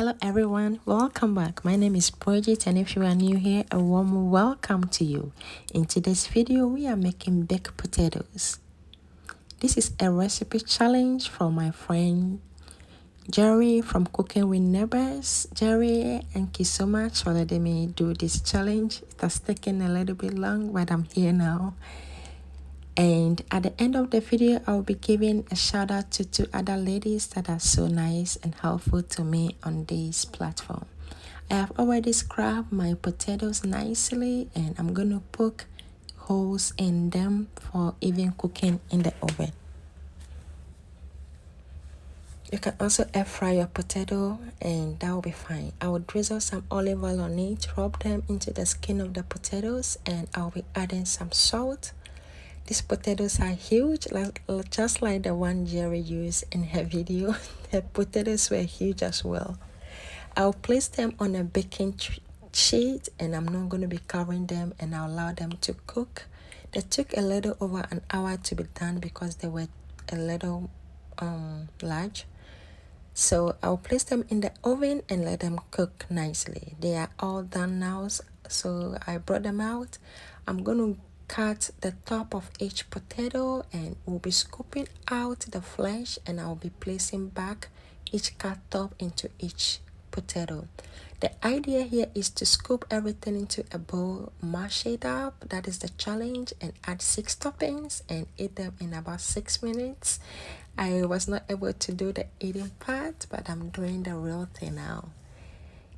Hello everyone, welcome back. My name is Bridget, and if you are new here, a warm welcome to you. In today's video, we are making baked potatoes. This is a recipe challenge from my friend Jerry from Cooking with Neighbors. Jerry, thank you so much for letting me do this challenge. It has taken a little bit long, but I'm here now. And at the end of the video, I'll be giving a shout out to two other ladies that are so nice and helpful to me on this platform. I have already scrubbed my potatoes nicely, and I'm going to poke holes in them for even cooking in the oven. You can also air fry your potato, and that will be fine. I will drizzle some olive oil on it, rub them into the skin of the potatoes, and I'll be adding some salt. These potatoes are huge, just like the one Jerry used in her video. The potatoes were huge as well. I'll place them on a baking sheet, and I'm not going to be covering them, and I'll allow them to cook. They took a little over an hour to be done because they were a little large. So I'll place them in the oven and let them cook nicely. They are all done now, so I brought them out. I'm going to cut the top of each potato, and we'll be scooping out the flesh, and I'll be placing back each cut top into each potato. The idea here is to scoop everything into a bowl, mash it up, that is the challenge, and add 6 toppings and eat them in about 6 minutes. I was not able to do the eating part, but I'm doing the real thing now.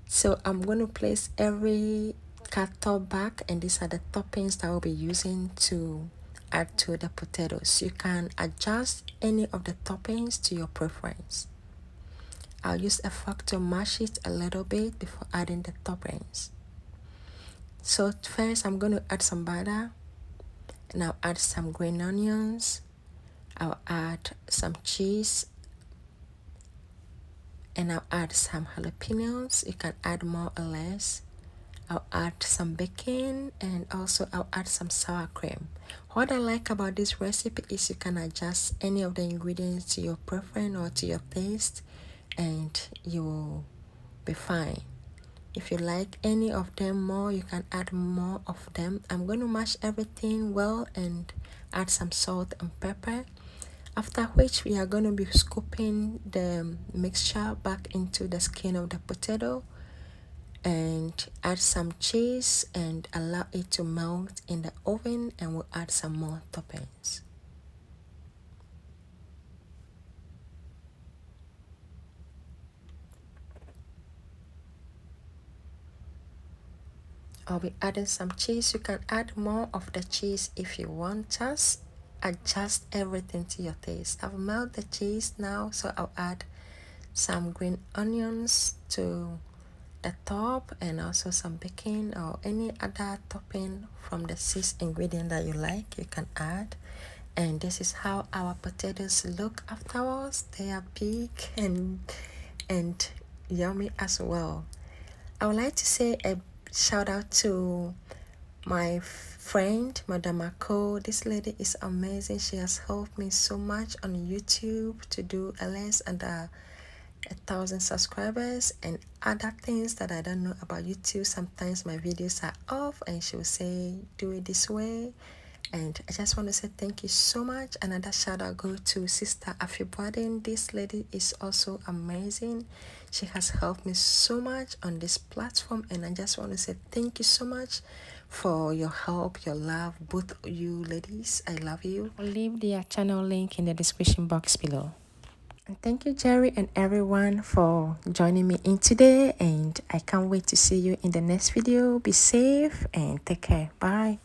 So I'm going to place every cut top back, and these are the toppings that I'll be using to add to the potatoes. You can adjust any of the toppings to your preference. I'll use a fork to mash it a little bit before adding the toppings. So first I'm going to add some butter, and I'll add some green onions. I'll add some cheese, and I'll add some jalapeños. You can add more or less. I'll add some bacon, and also I'll add some sour cream. What I like about this recipe is you can adjust any of the ingredients to your preference or to your taste, and you will be fine. If you like any of them more, you can add more of them. I'm going to mash everything well and add some salt and pepper. After which we are going to be scooping the mixture back into the skin of the potato, and add some cheese and allow it to melt in the oven, and we'll add some more toppings. I'll be adding some cheese. You can add more of the cheese if you want. Just adjust everything to your taste. I've melted the cheese now, so I'll add some green onions to the top, and also some bacon or any other topping from the 6 ingredients that you like, you can add. And this is how our potatoes look afterwards. They are big and yummy as well. I would like to say a shout out to my friend Madam Ako. This lady is amazing. She has helped me so much on YouTube to do less and 1,000 subscribers and other things that I don't know about YouTube. Sometimes my videos are off, and she will say do it this way, and I just want to say thank you so much. Another shout out go to Sister Afi Boateng. This lady is also amazing. She has helped me so much on this platform, and I just want to say thank you so much for your help, your love, both you ladies. I love you. I'll leave their channel link in the description box below. And thank you, Jerry, and everyone for joining me in today, and I can't wait to see you in the next video. Be safe and take care. Bye.